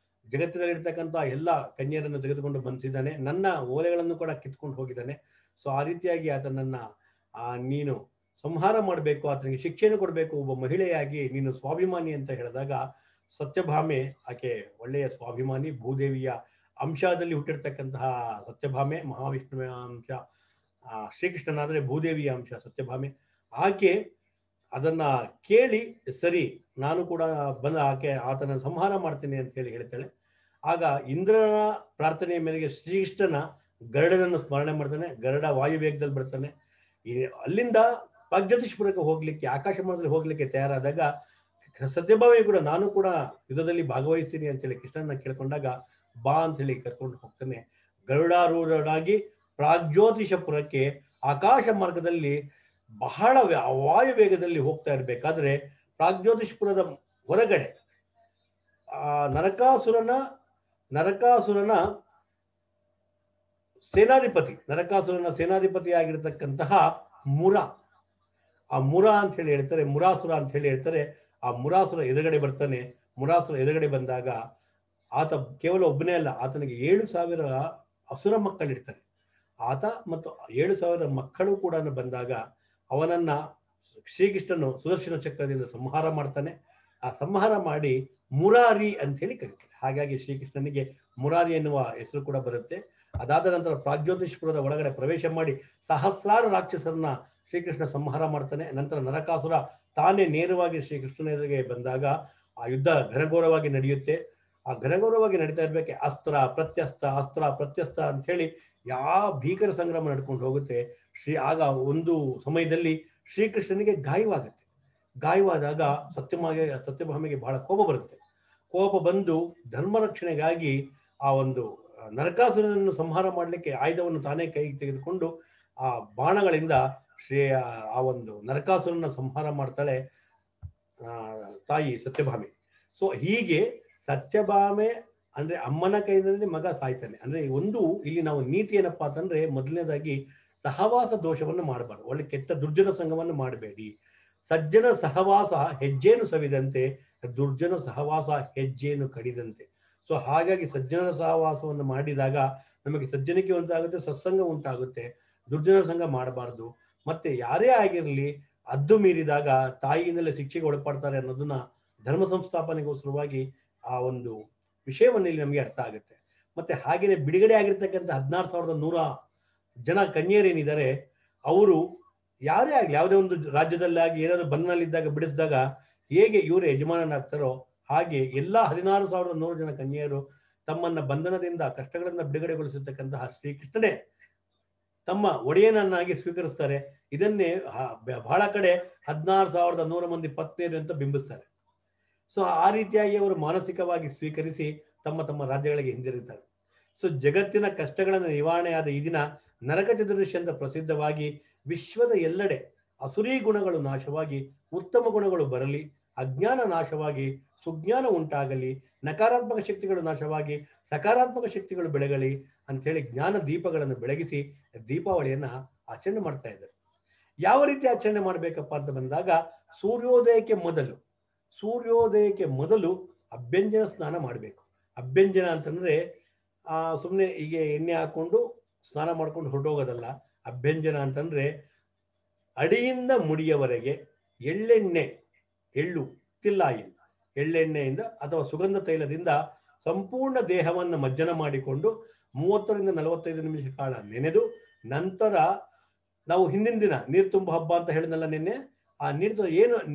ಜಗತ್ತಿನಲ್ಲಿರ್ತಕ್ಕಂಥ ಎಲ್ಲ ಕನ್ಯರನ್ನು ತೆಗೆದುಕೊಂಡು ಬಂದಿದ್ದಾನೆ, ನನ್ನ ಓಲೆಗಳನ್ನು ಕೂಡ ಕಿತ್ಕೊಂಡು ಹೋಗಿದ್ದಾನೆ. ಸೊ ಆ ರೀತಿಯಾಗಿ ಆತನನ್ನ ನೀನು ಸಂಹಾರ ಮಾಡಬೇಕು, ಆತನಿಗೆ ಶಿಕ್ಷೆಯನ್ನು ಕೊಡಬೇಕು, ಒಬ್ಬ ಮಹಿಳೆಯಾಗಿ ನೀನು ಸ್ವಾಭಿಮಾನಿ ಅಂತ ಹೇಳಿದಾಗ ಸತ್ಯಭಾಮೆ ಆಕೆ ಒಳ್ಳೆಯ ಸ್ವಾಭಿಮಾನಿ, ಭೂದೇವಿಯ ಅಂಶದಲ್ಲಿ ಹುಟ್ಟಿರ್ತಕ್ಕಂತಹ ಸತ್ಯಭಾಮೆ, ಮಹಾವಿಷ್ಣುವಿನ ಅಂಶ ಶ್ರೀಕೃಷ್ಣನಾದ್ರೆ ಭೂದೇವಿಯ ಅಂಶ ಸತ್ಯಭಾಮೆ. ಆಕೆ ಅದನ್ನ ಕೇಳಿ ಸರಿ ನಾನು ಕೂಡ ಆತನ ಸಂಹಾರ ಮಾಡ್ತೀನಿ ಅಂತ ಹೇಳಿ ಹೇಳ್ತಾಳೆ. ಆಗ ಇಂದ್ರನ ಪ್ರಾರ್ಥನೆಯ ಮೇರೆಗೆ ಶ್ರೀಕೃಷ್ಣನ ಗರುಡನನ್ನು ಸ್ಮರಣೆ ಮಾಡ್ತಾನೆ. ಗರುಡ ವಾಯುವೇಗದಲ್ಲಿ ಬರ್ತಾನೆ. ಅಲ್ಲಿಂದ ಪ್ರಾಗ್ಜ್ಯೋತಿಷ್ಪುರಕ್ಕೆ ಹೋಗ್ಲಿಕ್ಕೆ, ಆಕಾಶ ಮಾರ್ಗದಲ್ಲಿ ಹೋಗ್ಲಿಕ್ಕೆ ತಯಾರಾದಾಗ ಸತ್ಯಭಾಮೆ ಕೂಡ ನಾನು ಕೂಡ ಯುದ್ಧದಲ್ಲಿ ಭಾಗವಹಿಸ್ತೀನಿ ಅಂತ ಹೇಳಿ ಕೃಷ್ಣನ ಕೇಳ್ಕೊಂಡಾಗ ಬಾ ಅಂತ ಹೇಳಿ ಕರ್ಕೊಂಡು ಹೋಗ್ತಾನೆ. ಗರುಡಾರೂಢನಾಗಿ ಪ್ರಾಗ್ಜ್ಯೋತಿಷಪುರಕ್ಕೆ ಆಕಾಶ ಮಾರ್ಗದಲ್ಲಿ ಬಹಳ ವಾಯುವೇಗದಲ್ಲಿ ಹೋಗ್ತಾ ಇರ್ಬೇಕಾದ್ರೆ ಪ್ರಾಗ್ಜ್ಯೋತಿಷ್ಪುರದ ಹೊರಗಡೆ ನರಕಾಸುರನ ಸೇನಾಧಿಪತಿ ಆಗಿರತಕ್ಕಂತಹ ಮುರಾ ಅಂತ ಹೇಳಿ ಹೇಳ್ತಾರೆ, ಮುರಾಸುರ ಅಂತ ಹೇಳಿ ಹೇಳ್ತಾರೆ. ಆ ಮುರಾಸುರ ಎದುರುಗಡೆ ಬರ್ತಾನೆ. ಮುರಾಸುರ ಎದುರುಗಡೆ ಬಂದಾಗ ಆತ ಕೇವಲ ಒಬ್ಬನೇ ಅಲ್ಲ, ಆತನಿಗೆ 7,000 ಅಸುರ ಮಕ್ಕಳಿರ್ತಾರೆ. ಆತ ಮತ್ತು 7,000 ಮಕ್ಕಳು ಕೂಡ ಬಂದಾಗ ಅವನನ್ನ ಶ್ರೀಕೃಷ್ಣನು ಸುದರ್ಶನ ಚಕ್ರದಿಂದ ಸಂಹಾರ ಮಾಡ್ತಾನೆ. ಆ ಸಂಹಾರ ಮಾಡಿ ಮುರಾರಿ ಅಂತ ಹೇಳಿ ಕರೀತಾರೆ. ಹಾಗಾಗಿ ಶ್ರೀಕೃಷ್ಣನಿಗೆ ಮುರಾರಿ ಎನ್ನುವ ಹೆಸರು ಕೂಡ ಬರುತ್ತೆ. ಅದಾದ ನಂತರ ಪ್ರಾಗ್ಜ್ಯೋತಿಷ್ಪುರದ ಒಳಗಡೆ ಪ್ರವೇಶ ಮಾಡಿ ಸಹಸ್ರಾರು ರಾಕ್ಷಸರನ್ನ ಶ್ರೀಕೃಷ್ಣ ಸಂಹಾರ ಮಾಡ್ತಾನೆ. ನಂತರ ನರಕಾಸುರ ತಾನೇ ನೇರವಾಗಿ ಶ್ರೀಕೃಷ್ಣನ ಎದುರಿಗೆ ಬಂದಾಗ ಆ ಯುದ್ಧ ಘನಘೋರವಾಗಿ ನಡೆಯುತ್ತೆ. ಆ ಘನಘೋರವಾಗಿ ನಡೀತಾ ಇರ್ಬೇಕೆ ಅಸ್ತ್ರ ಪ್ರತ್ಯಸ್ತ್ರ ಅಂತ ಹೇಳಿ ಯಾವ ಭೀಕರ ಸಂಗ್ರಾಮ ನಡ್ಕೊಂಡು ಹೋಗುತ್ತೆ. ಆಗ ಒಂದು ಸಮಯದಲ್ಲಿ ಶ್ರೀಕೃಷ್ಣನಿಗೆ ಗಾಯವಾಗುತ್ತೆ. ಗಾಯವಾದಾಗ ಸತ್ಯಭಾಮೆಗೆ ಬಹಳ ಕೋಪ ಬರುತ್ತೆ. ಕೋಪ ಬಂದು ಧರ್ಮ ರಕ್ಷಣೆಗಾಗಿ ಆ ಒಂದು ನರಕಾಸುರನನ್ನು ಸಂಹಾರ ಮಾಡಲಿಕ್ಕೆ ಆಯುಧವನ್ನು ತಾನೇ ಕೈಗೆ ತೆಗೆದುಕೊಂಡು ಆ ಬಾಣಗಳಿಂದ ಆ ಒಂದು ನರಕಾಸುರನ ಸಂಹಾರ ಮಾಡ್ತಾಳೆ ತಾಯಿ ಸತ್ಯಭಾಮೆ. ಸೊ ಹೀಗೆ ಸತ್ಯಭಾಮೆ ಅಂದ್ರೆ ಅಮ್ಮನ ಕೈನಲ್ಲಿ ಮಗ ಸಾಯ್ತಾನೆ. ಅಂದ್ರೆ ಒಂದು ಇಲ್ಲಿ ನಾವು ನೀತಿ ಏನಪ್ಪಾ ಅಂತಂದ್ರೆ, ಮೊದಲನೇದಾಗಿ ಸಹವಾಸ ದೋಷವನ್ನು ಮಾಡಬಾರ್ದು. ಒಳ್ಳೆ ಕೆಟ್ಟ ದುರ್ಜನ ಸಂಘವನ್ನು ಮಾಡಬೇಡಿ. ಸಜ್ಜನ ಸಹವಾಸ ಹೆಜ್ಜೆಯನ್ನು ಸವಿದಂತೆ, ದುರ್ಜನ ಸಹವಾಸ ಹೆಜ್ಜೆಯನ್ನು ಕಡಿದಂತೆ. ಸೊ ಹಾಗಾಗಿ ಸಜ್ಜನರ ಸಹವಾಸವನ್ನು ಮಾಡಿದಾಗ ನಮಗೆ ಸಜ್ಜನಿಕೆ ಉಂಟಾಗುತ್ತೆ, ಸತ್ಸಂಗ ಉಂಟಾಗುತ್ತೆ. ದುರ್ಜನರ ಸಂಘ ಮಾಡಬಾರ್ದು. ಮತ್ತೆ ಯಾರೇ ಆಗಿರಲಿ ಅದ್ದು ಮೀರಿದಾಗ ತಾಯಿಯಿಂದಲೇ ಶಿಕ್ಷೆಗೆ ಒಳಪಡ್ತಾರೆ ಅನ್ನೋದನ್ನ ಧರ್ಮ ಸಂಸ್ಥಾಪನೆಗೋಸ್ಕರವಾಗಿ ಆ ಒಂದು ವಿಷಯವನ್ನು ಇಲ್ಲಿ ನಮಗೆ ಅರ್ಥ ಆಗುತ್ತೆ. ಮತ್ತೆ ಹಾಗೇನೆ ಬಿಡುಗಡೆ ಆಗಿರ್ತಕ್ಕಂಥ 16,100 ಜನ ಕನ್ಯರೇನಿದ್ದಾರೆ, ಅವರು ಯಾರೇ ಆಗಲಿ ಯಾವುದೇ ಒಂದು ರಾಜ್ಯದಲ್ಲಾಗಿ ಏನಾದ್ರು ಬಂಧನಲ್ಲಿದ್ದಾಗ ಬಿಡಿಸಿದಾಗ ಹೇಗೆ ಇವರು ಯಜಮಾನನಾಗ್ತಾರೋ ಹಾಗೆ ಎಲ್ಲ 16,100 ಜನ ಕನ್ಯೆಯರು ತಮ್ಮನ್ನ ಬಂಧನದಿಂದ ಕಷ್ಟಗಳಿಂದ ಬಿಡುಗಡೆಗೊಳಿಸಿರ್ತಕ್ಕಂತಹ ಶ್ರೀಕೃಷ್ಣನೇ ತಮ್ಮ ಒಡೆಯನನ್ನಾಗಿ ಸ್ವೀಕರಿಸ್ತಾರೆ. ಇದನ್ನೇ ಬಹಳ ಕಡೆ 16,100 ಮಂದಿ ಪತ್ನಿಯರು ಅಂತ ಬಿಂಬಿಸ್ತಾರೆ. ಸೊ ಆ ರೀತಿಯಾಗಿ ಅವರು ಮಾನಸಿಕವಾಗಿ ಸ್ವೀಕರಿಸಿ ತಮ್ಮ ತಮ್ಮ ರಾಜ್ಯಗಳಿಗೆ ಹಿಂದಿರುತ್ತಾರೆ. ಸೊ ಜಗತ್ತಿನ ಕಷ್ಟಗಳನ್ನು ನಿವಾರಣೆಯಾದ ಈ ದಿನ ನರಕ ಚತುರ್ದಶಿ ಅಂತ ಪ್ರಸಿದ್ಧವಾಗಿ ವಿಶ್ವದ ಎಲ್ಲೆಡೆ ಅಸುರಿ ಗುಣಗಳು ನಾಶವಾಗಿ ಉತ್ತಮ ಗುಣಗಳು ಬರಲಿ, ಅಜ್ಞಾನ ನಾಶವಾಗಿ ಸುಜ್ಞಾನ ಉಂಟಾಗಲಿ, ನಕಾರಾತ್ಮಕ ಶಕ್ತಿಗಳು ನಾಶವಾಗಿ ಸಕಾರಾತ್ಮಕ ಶಕ್ತಿಗಳು ಬೆಳಗಲಿ ಅಂಥೇಳಿ ಜ್ಞಾನ ದೀಪಗಳನ್ನು ಬೆಳಗಿಸಿ ದೀಪಾವಳಿಯನ್ನ ಆಚರಣೆ ಮಾಡ್ತಾ ಇದ್ದಾರೆ. ಯಾವ ರೀತಿ ಆಚರಣೆ ಮಾಡಬೇಕಪ್ಪ ಅಂತ ಬಂದಾಗ, ಸೂರ್ಯೋದಯಕ್ಕೆ ಮೊದಲು ಅಭ್ಯಂಜನ ಸ್ನಾನ ಮಾಡಬೇಕು. ಅಭ್ಯಂಜನ ಅಂತಂದ್ರೆ ಸುಮ್ಮನೆ ಹೀಗೆ ಎಣ್ಣೆ ಹಾಕೊಂಡು ಸ್ನಾನ ಮಾಡ್ಕೊಂಡು ಹೊರಟೋಗೋದಲ್ಲ. ಅಭ್ಯಂಜನ ಅಂತಂದ್ರೆ ಅಡಿಯಿಂದ ಮುಡಿಯವರೆಗೆ ಎಳ್ಳು ತಿಲ್ಲಾಯಿಲ್ ಎಳ್ಳೆಣ್ಣೆಯಿಂದ ಅಥವಾ ಸುಗಂಧ ತೈಲದಿಂದ ಸಂಪೂರ್ಣ ದೇಹವನ್ನು ಮಜ್ಜನ ಮಾಡಿಕೊಂಡು 30 ರಿಂದ 45 ನಿಮಿಷ ಕಾಲ ನೆನೆದು, ನಂತರ ನಾವು ಹಿಂದಿನ ದಿನ ನೀರು ತುಂಬ ಹಬ್ಬ ಅಂತ ಹೇಳಿದ್ನಲ್ಲ ನಿನ್ನೆ, ಆ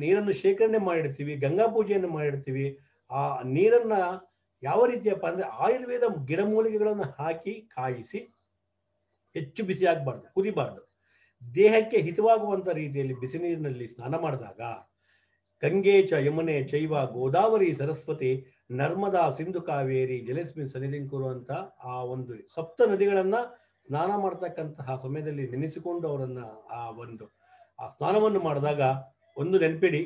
ನೀರನ್ನು ಶೇಖರಣೆ ಮಾಡಿರ್ತೀವಿ, ಗಂಗಾ ಪೂಜೆಯನ್ನು ಮಾಡಿರ್ತೀವಿ. ಆ ನೀರನ್ನ ಯಾವ ರೀತಿಯಪ್ಪ ಅಂದ್ರೆ ಆಯುರ್ವೇದ ಗಿಡಮೂಲಿಕೆಗಳನ್ನು ಹಾಕಿ ಕಾಯಿಸಿ, ಹೆಚ್ಚು ಬಿಸಿ ಆಗಬಾರ್ದು, ಕುದಿಬಾರ್ದು, ದೇಹಕ್ಕೆ ಹಿತವಾಗುವಂತ ರೀತಿಯಲ್ಲಿ ಬಿಸಿ ನೀರಿನಲ್ಲಿ ಸ್ನಾನ ಮಾಡಿದಾಗ ಗಂಗೆ ಚ ಯಮುನೆ ಚೈವ ಗೋದಾವರಿ ಸರಸ್ವತಿ ನರ್ಮದಾ ಸಿಂಧು ಕಾವೇರಿ ಜಲಸ್ಮಿನ್ ಸನ್ನಿಧಿಂಕುರು ಅಂತ ಆ ಒಂದು 7 ನದಿಗಳನ್ನ ಸ್ನಾನ ಮಾಡ್ತಕ್ಕಂತಹ ಸಮಯದಲ್ಲಿ ನೆನೆಸಿಕೊಂಡು ಅವರನ್ನ ಆ ಸ್ನಾನವನ್ನು ಮಾಡಿದಾಗ ಒಂದು ನೆನಪಿಡಿ,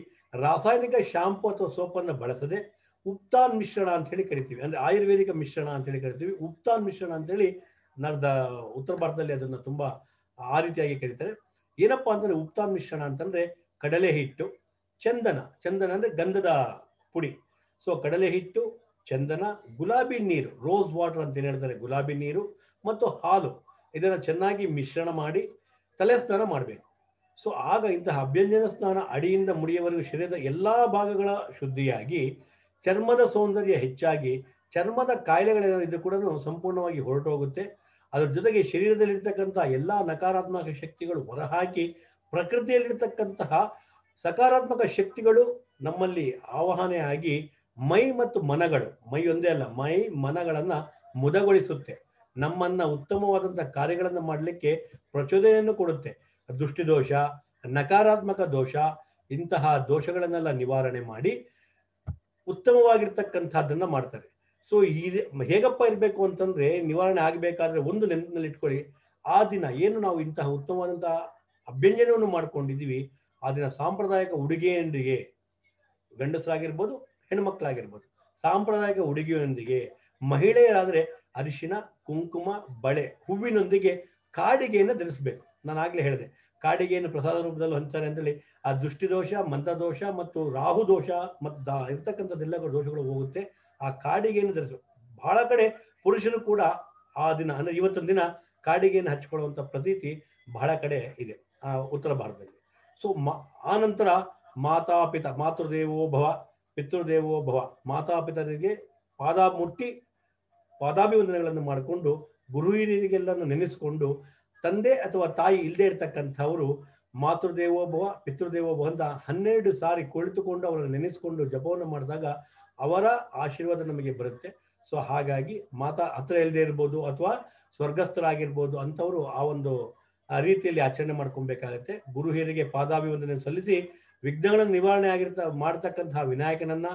ರಾಸಾಯನಿಕ ಶಾಂಪು ಅಥವಾ ಸೋಪನ್ನು ಬಳಸದೆ ಉಪ್ತಾನ್ ಮಿಶ್ರಣ ಅಂತ ಹೇಳಿ ಕರಿತೀವಿ. ಅಂದ್ರೆ ಆಯುರ್ವೇದಿಕ ಮಿಶ್ರಣ ಅಂತ ಹೇಳಿ ಕರಿತೀವಿ. ಉಪ್ತಾನ್ ಮಿಶ್ರಣ ಅಂತ ಹೇಳಿ ಉತ್ತರ ಭಾರತದಲ್ಲಿ ಅದನ್ನ ತುಂಬಾ ಆ ರೀತಿಯಾಗಿ ಕರೀತಾರೆ. ಏನಪ್ಪಾ ಅಂತಂದ್ರೆ ಉಪ್ತಾನ್ ಮಿಶ್ರಣ ಅಂತಂದ್ರೆ ಕಡಲೆ ಹಿಟ್ಟು, ಚಂದನ ಅಂದ್ರೆ ಗಂಧದ ಪುಡಿ. ಸೊ ಕಡಲೆ ಹಿಟ್ಟು, ಚಂದನ, ಗುಲಾಬಿ ನೀರು, ರೋಸ್ ವಾಟರ್ ಅಂತ ಏನ್ ಹೇಳ್ತಾರೆ, ಗುಲಾಬಿ ನೀರು ಮತ್ತು ಹಾಲು, ಇದನ್ನ ಚೆನ್ನಾಗಿ ಮಿಶ್ರಣ ಮಾಡಿ ತಲೆ ಸ್ನಾನ ಮಾಡಬೇಕು. ಸೊ ಆಗ ಇಂತಹ ಅಭ್ಯಂಜನ ಸ್ನಾನ ಅಡಿಯಿಂದ ಮುಡಿಯವರೆಗೂ ಶರೀರದ ಎಲ್ಲಾ ಭಾಗಗಳ ಶುದ್ಧಿಯಾಗಿ ಚರ್ಮದ ಸೌಂದರ್ಯ ಹೆಚ್ಚಾಗಿ ಚರ್ಮದ ಕಾಯಿಲೆಗಳೇನಿದ್ದು ಕೂಡ ಸಂಪೂರ್ಣವಾಗಿ ಹೊರಟು ಹೋಗುತ್ತೆ. ಅದ್ರ ಜೊತೆಗೆ ಶರೀರದಲ್ಲಿರ್ತಕ್ಕಂತಹ ಎಲ್ಲಾ ನಕಾರಾತ್ಮಕ ಶಕ್ತಿಗಳು ಹೊರಹಾಕಿ ಪ್ರಕೃತಿಯಲ್ಲಿರ್ತಕ್ಕಂತಹ ಸಕಾರಾತ್ಮಕ ಶಕ್ತಿಗಳು ನಮ್ಮಲ್ಲಿ ಆವಾಹನೆ ಆಗಿ ಮೈ ಮತ್ತು ಮನಗಳು, ಮೈ ಒಂದೇ ಅಲ್ಲ, ಮೈ ಮನಗಳನ್ನ ಮುದಗೊಳಿಸುತ್ತೆ. ನಮ್ಮನ್ನ ಉತ್ತಮವಾದಂತಹ ಕಾರ್ಯಗಳನ್ನು ಮಾಡಲಿಕ್ಕೆ ಪ್ರಚೋದನೆಯನ್ನು ಕೊಡುತ್ತೆ. ದೃಷ್ಟಿದೋಷ, ನಕಾರಾತ್ಮಕ ದೋಷ, ಇಂತಹ ದೋಷಗಳನ್ನೆಲ್ಲ ನಿವಾರಣೆ ಮಾಡಿ ಉತ್ತಮವಾಗಿರ್ತಕ್ಕಂಥದ್ದನ್ನ ಮಾಡ್ತಾರೆ. ಸೊ ಹೇಗಪ್ಪ ಇರಬೇಕು ಅಂತಂದ್ರೆ, ನಿವಾರಣೆ ಆಗಬೇಕಾದ್ರೆ ಒಂದು ನೆನಪಿನಲ್ಲಿ ಇಟ್ಕೊಳ್ಳಿ, ಆ ದಿನ ಏನು ನಾವು ಇಂತಹ ಉತ್ತಮವಾದಂತಹ ಅಭ್ಯಂಜನವನ್ನು ಮಾಡ್ಕೊಂಡಿದೀವಿ, ಆ ದಿನ ಸಾಂಪ್ರದಾಯಿಕ ಉಡುಗೆಯೊಂದಿಗೆ, ಗಂಡಸರಾಗಿರ್ಬೋದು ಹೆಣ್ಮಕ್ಳಾಗಿರ್ಬೋದು, ಸಾಂಪ್ರದಾಯಿಕ ಉಡುಗೆಯೊಂದಿಗೆ, ಮಹಿಳೆಯರಾದ್ರೆ ಅರಿಶಿನ, ಕುಂಕುಮ, ಬಳೆ, ಹೂವಿನೊಂದಿಗೆ ಕಾಡಿಗೆಯನ್ನು ಧರಿಸಬೇಕು. ನಾನು ಆಗ್ಲೇ ಹೇಳಿದೆ, ಕಾಡಿಗೆಯನ್ನು ಪ್ರಸಾದ ರೂಪದಲ್ಲಿ ಹಂಚ್ತಾರೆ ಅಂತೇಳಿ ಆ ದೃಷ್ಟಿದೋಷ, ಮಂತ್ರದೋಷ ಮತ್ತು ರಾಹು ದೋಷ ಮತ್ತು ಇರ್ತಕ್ಕಂಥದ್ದೆಲ್ಲ ದೋಷಗಳು ಹೋಗುತ್ತೆ. ಆ ಕಾಡಿಗೆಯನ್ನು ಧರಿಸಬೇಕು. ಬಹಳ ಕಡೆ ಪುರುಷರು ಕೂಡ ಆ ದಿನ ಅಂದ್ರೆ ಇವತ್ತಿನ ದಿನ ಕಾಡಿಗೆಯನ್ನು ಹಚ್ಕೊಳ್ಳುವಂತ ಪ್ರತೀತಿ ಬಹಳ ಕಡೆ ಇದೆ ಉತ್ತರ ಭಾರತದಲ್ಲಿ. ಸೊ ಆ ನಂತರ ಮಾತೃದೇವೋ ಭವ ಪಿತೃದೇವೋ ಭವ, ಮಾತಾಪಿತರಿಗೆ ಪಾದಾಭಿವಂದನೆಗಳನ್ನು ಮಾಡಿಕೊಂಡು ಗುರು ಹಿರಿಯರಿಗೆಲ್ಲನ್ನು ನೆನೆಸಿಕೊಂಡು, ತಂದೆ ಅಥವಾ ತಾಯಿ ಇಲ್ಲದೆ ಇರ್ತಕ್ಕಂಥವರು ಮಾತೃದೇವೋಭವ ಪಿತೃದೇವೋಭವ ಅಂತ 12 ಸಾರಿ ಕುಳಿತುಕೊಂಡು ಅವರನ್ನು ನೆನೆಸಿಕೊಂಡು ಜಪವನ್ನು ಮಾಡಿದಾಗ ಅವರ ಆಶೀರ್ವಾದ ನಮಗೆ ಬರುತ್ತೆ. ಸೊ ಹಾಗಾಗಿ ಮಾತಾ ಹತ್ರ ಇಲ್ಲದೆ ಇರ್ಬೋದು ಅಥವಾ ಸ್ವರ್ಗಸ್ಥರಾಗಿರ್ಬೋದು ಅಂಥವರು ಆ ಒಂದು ರೀತಿಯಲ್ಲಿ ಆಚರಣೆ ಮಾಡ್ಕೊಬೇಕಾಗತ್ತೆ. ಗುರು ಹಿರಿಗೆ ಪಾದಾಭಿವಂದನೆ ಸಲ್ಲಿಸಿ ವಿಘ್ನಗಳನ್ನು ನಿವಾರಣೆ ಮಾಡ್ತಕ್ಕಂತಹ ವಿನಾಯಕನನ್ನ,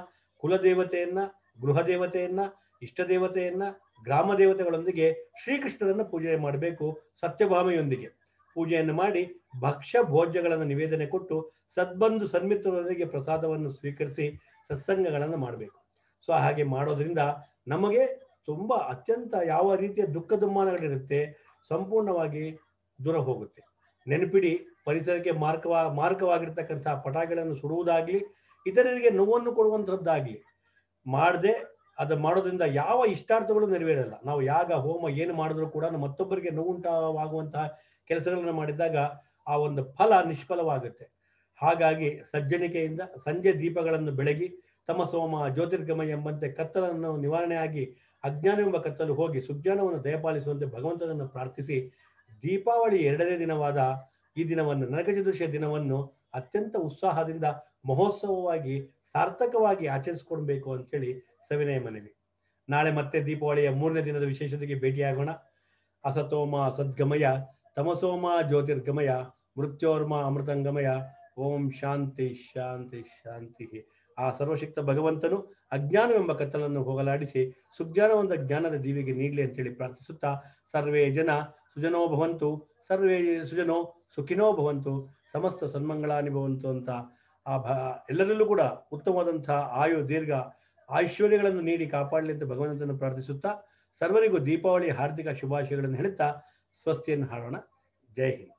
ಕುಲದೇವತೆಯನ್ನ, ಗೃಹ ದೇವತೆಯನ್ನ, ಇಷ್ಟ ದೇವತೆಯನ್ನ, ಗ್ರಾಮ ದೇವತೆಗಳೊಂದಿಗೆ ಶ್ರೀಕೃಷ್ಣರನ್ನ ಪೂಜೆ ಮಾಡಬೇಕು. ಸತ್ಯಭಾಮೆಯೊಂದಿಗೆ ಪೂಜೆಯನ್ನು ಮಾಡಿ ಭಕ್ಷ್ಯ ಭೋಜ್ಯಗಳನ್ನು ನಿವೇದನೆ ಕೊಟ್ಟು ಸದ್ಬಂಧು ಸನ್ಮಿತ್ರರೊಂದಿಗೆ ಪ್ರಸಾದವನ್ನು ಸ್ವೀಕರಿಸಿ ಸತ್ಸಂಗಗಳನ್ನು ಮಾಡಬೇಕು. ಸೊ ಹಾಗೆ ಮಾಡೋದ್ರಿಂದ ನಮಗೆ ತುಂಬಾ ಅತ್ಯಂತ ಯಾವ ರೀತಿಯ ದುಃಖ ದುಮ್ಮಾನಗಳಿರುತ್ತೆ ಸಂಪೂರ್ಣವಾಗಿ ದೂರ ಹೋಗುತ್ತೆ. ನೆನಪಿಡಿ, ಪರಿಸರಕ್ಕೆ ಮಾರಕವಾಗಿರ್ತಕ್ಕಂತಹ ಪಟಾಕಿಗಳನ್ನು ಸುಡುವುದಾಗ್ಲಿ, ಇತರರಿಗೆ ನೋವನ್ನು ಕೊಡುವಂತಹದ್ದಾಗ್ಲಿ ಮಾಡದೆ ಅದು ಮಾಡೋದ್ರಿಂದ ಯಾವ ಇಷ್ಟಾರ್ಥಗಳು ನೆರವೇರಲ್ಲ. ನಾವು ಯಾಗ ಹೋಮ ಏನು ಮಾಡಿದ್ರು ಕೂಡ ಮತ್ತೊಬ್ಬರಿಗೆ ನೋವುಂಟಾಗುವಂತಹ ಕೆಲಸಗಳನ್ನು ಮಾಡಿದಾಗ ಆ ಒಂದು ಫಲ ನಿಷ್ಫಲವಾಗುತ್ತೆ. ಹಾಗಾಗಿ ಸಜ್ಜನಿಕೆಯಿಂದ ಸಂಜೆ ದೀಪಗಳನ್ನು ಬೆಳಗಿ ತಮಸೋಮ ಜ್ಯೋತಿರ್ಗಮಯ ಎಂಬಂತೆ ಕತ್ತಲನ್ನು ನಿವಾರಣೆಯಾಗಿ ಅಜ್ಞಾನವೆಂಬ ಕತ್ತಲು ಹೋಗಿ ಸುಜ್ಞಾನವನ್ನು ದಯಪಾಲಿಸುವಂತೆ ಭಗವಂತನನ್ನು ಪ್ರಾರ್ಥಿಸಿ ದೀಪಾವಳಿ 2ನೇ ದಿನವಾದ ಈ ದಿನವನ್ನು, ನರಕ ಚತುರ್ದಶಿಯ ದಿನವನ್ನು ಅತ್ಯಂತ ಉತ್ಸಾಹದಿಂದ ಮಹೋತ್ಸವವಾಗಿ ಸಾರ್ಥಕವಾಗಿ ಆಚರಿಸಿಕೊಡ್ಬೇಕು ಅಂತೇಳಿ ಸವಿನಯ ಮನವಿ. ನಾಳೆ ಮತ್ತೆ ದೀಪಾವಳಿಯ 3ನೇ ದಿನದ ವಿಶೇಷತೆಗೆ ಭೇಟಿಯಾಗೋಣ. ಅಸತೋಮ ಸದ್ಗಮಯ ತಮಸೋಮ ಜ್ಯೋತಿರ್ಗಮಯ ಮೃತ್ಯೋರ್ಮ ಅಮೃತಂಗಮಯ. ಓಂ ಶಾಂತಿ ಶಾಂತಿ ಶಾಂತಿ. ಆ ಸರ್ವಶಕ್ತ ಭಗವಂತನು ಅಜ್ಞಾನವೆಂಬ ಕತ್ತಲನ್ನು ಹೋಗಲಾಡಿಸಿ ಸುಜ್ಞಾನವೆಂಬ ಜ್ಞಾನದ ದೀವಿಗೆ ನೀಡಲಿ ಅಂತೇಳಿ ಪ್ರಾರ್ಥಿಸುತ್ತಾ, ಸರ್ವೇ ಜನ ಸುಜನೋ ಭವಂತು, ಸರ್ವೇ ಸುಜನೋ ಸುಖಿನೋ ಭವಂತು, ಸಮಸ್ತ ಸನ್ಮಂಗಳಾನಿ ಭವಂತು ಅಂತ ಎಲ್ಲರಲ್ಲೂ ಕೂಡ ಉತ್ತಮವಾದಂತಹ ಆಯು ದೀರ್ಘ ಐಶ್ವರ್ಯಗಳನ್ನು ನೀಡಿ ಕಾಪಾಡಲಿ ಅಂತ ಭಗವಂತನನ್ನು ಪ್ರಾರ್ಥಿಸುತ್ತಾ ಸರ್ವರಿಗೂ ದೀಪಾವಳಿ ಹಾರ್ದಿಕ ಶುಭಾಶಯಗಳನ್ನು ಹೇಳುತ್ತಾ ಸ್ವಸ್ತಿಯನ್ನು ಹಾಡೋಣ. ಜೈ ಹಿಂದ್.